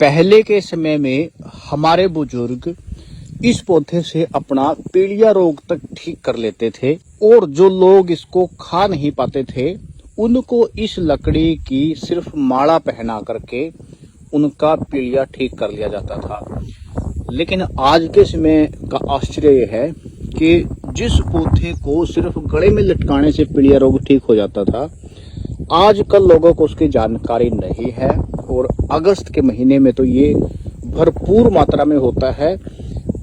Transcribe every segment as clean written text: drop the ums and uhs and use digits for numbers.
पहले के समय में हमारे बुजुर्ग इस पौधे से अपना पीलिया रोग तक ठीक कर लेते थे और जो लोग इसको खा नहीं पाते थे उनको इस लकड़ी की सिर्फ माला पहना करके उनका पीलिया ठीक कर लिया जाता था। लेकिन आज के समय का आश्चर्य यह है कि जिस पौधे को सिर्फ गले में लटकाने से पीलिया रोग ठीक हो जाता था, आजकल लोगों को उसकी जानकारी नहीं है और अगस्त के महीने में तो ये भरपूर मात्रा में होता है।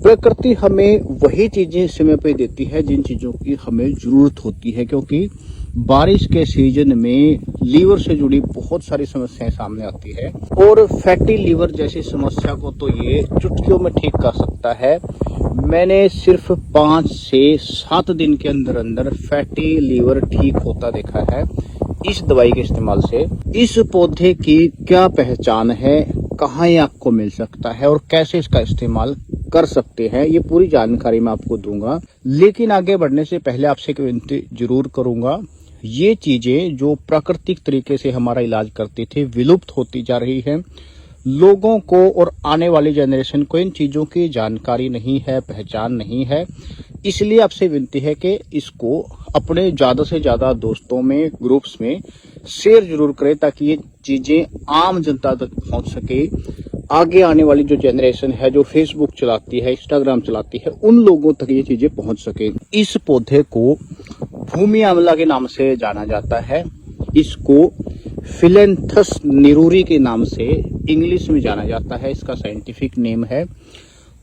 प्रकृति हमें वही चीजें समय पे देती है जिन चीजों की हमें जरूरत होती है, क्योंकि बारिश के सीजन में लीवर से जुड़ी बहुत सारी समस्याएं सामने आती है और फैटी लीवर जैसी समस्या को तो ये चुटकियों में ठीक कर सकता है। मैंने सिर्फ 5 से 7 दिन के अंदर अंदर फैटी लीवर ठीक होता देखा है इस दवाई के इस्तेमाल से। इस पौधे की क्या पहचान है, कहाँ ये आपको मिल सकता है और कैसे इसका इस्तेमाल कर सकते हैं, ये पूरी जानकारी मैं आपको दूंगा। लेकिन आगे बढ़ने से पहले आपसे एक विनती जरूर करूंगा, ये चीजें जो प्राकृतिक तरीके से हमारा इलाज करती थी विलुप्त होती जा रही है। लोगों को और आने वाली जनरेशन को इन चीजों की जानकारी नहीं है, पहचान नहीं है। इसलिए आपसे विनती है कि इसको अपने ज्यादा से ज्यादा दोस्तों में, ग्रुप्स में शेयर जरूर करें ताकि ये चीजें आम जनता तक पहुंच सके। आगे आने वाली जो जनरेशन है, जो फेसबुक चलाती है, इंस्टाग्राम चलाती है, उन लोगों तक ये चीजें पहुंच सके। इस पौधे को भूमि आंवला के नाम से जाना जाता है। इसको फिलेंथस निरूरी के नाम से इंग्लिश में जाना जाता है, इसका साइंटिफिक नेम है।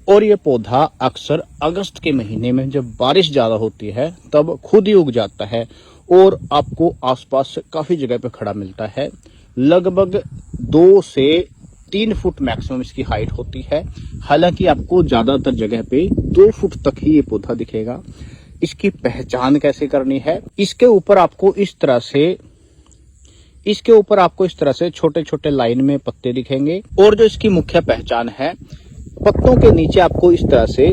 और ये पौधा अक्सर अगस्त के महीने में जब बारिश ज्यादा होती है तब खुद ही उग जाता है और आपको आसपास काफी जगह पे खड़ा मिलता है। लगभग 2 से 3 फुट मैक्सिमम इसकी हाइट होती है। हालांकि आपको ज्यादातर जगह पे 2 फुट तक ही ये पौधा दिखेगा। इसकी पहचान कैसे करनी है, इसके ऊपर आपको इस तरह से छोटे छोटे लाइन में पत्ते दिखेंगे। और जो इसकी मुख्य पहचान है, पत्तों के नीचे आपको इस तरह से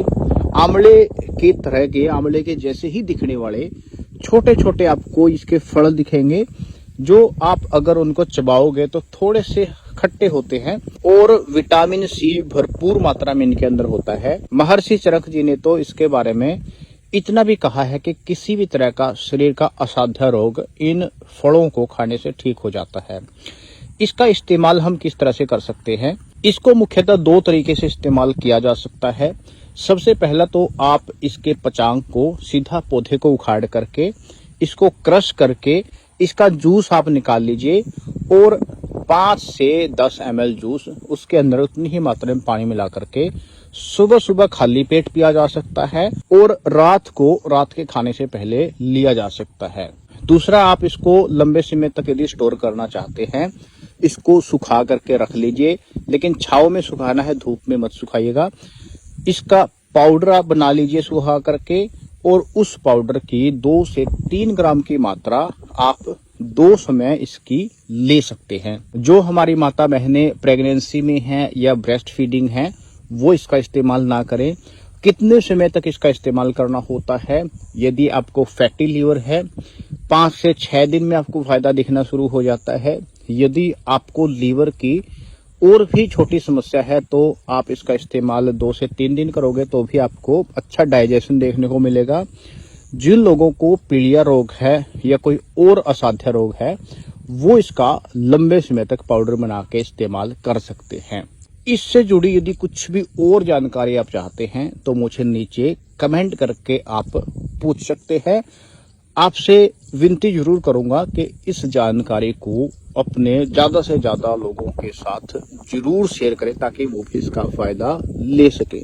आंवले के जैसे ही दिखने वाले छोटे छोटे आपको इसके फल दिखेंगे, जो आप अगर उनको चबाओगे तो थोड़े से खट्टे होते हैं और विटामिन सी भरपूर मात्रा में इनके अंदर होता है। महर्षि चरक जी ने तो इसके बारे में इतना भी कहा है कि किसी भी तरह का शरीर का असाध्य रोग इन फलों को खाने से ठीक हो जाता है। इसका इस्तेमाल हम किस तरह से कर सकते हैं? इसको मुख्यतः 2 तरीके से इस्तेमाल किया जा सकता है। सबसे पहला तो आप इसके पचांग को सीधा पौधे को उखाड़ करके इसको क्रश करके इसका जूस आप निकाल लीजिए और 5 से 10 ml जूस, उसके अंदर उतनी ही मात्रा में पानी मिला करके सुबह सुबह खाली पेट पिया जा सकता है और रात के खाने से पहले लिया जा सकता है। दूसरा, आप इसको लंबे समय तक यदि स्टोर करना चाहते हैं, इसको सुखा करके रख लीजिए, लेकिन छांव में सुखाना है, धूप में मत सुखाइएगा। इसका पाउडर आप बना लीजिए सुखा करके और उस पाउडर की 2 से 3 ग्राम की मात्रा आप 2 समय इसकी ले सकते हैं। जो हमारी माता बहनें प्रेगनेंसी में हैं या ब्रेस्ट फीडिंग हैं, वो इसका इस्तेमाल ना करें। कितने समय तक इसका इस्तेमाल करना होता है? यदि आपको फैटी लीवर है, 5 से 6 दिन में आपको फायदा दिखना शुरू हो जाता है। यदि आपको लीवर की और भी छोटी समस्या है तो आप इसका इस्तेमाल 2 से 3 दिन करोगे तो भी आपको अच्छा डाइजेशन देखने को मिलेगा। जिन लोगों को पीलिया रोग है या कोई और असाध्य रोग है, वो इसका लंबे समय तक पाउडर बना के इस्तेमाल कर सकते हैं। इससे जुड़ी यदि कुछ भी और जानकारी आप चाहते हैं तो मुझे नीचे कमेंट करके आप पूछ सकते हैं। आपसे विनती जरूर करूंगा कि इस जानकारी को अपने ज्यादा से ज्यादा लोगों के साथ जरूर शेयर करें ताकि वो भी इसका फायदा ले सकें।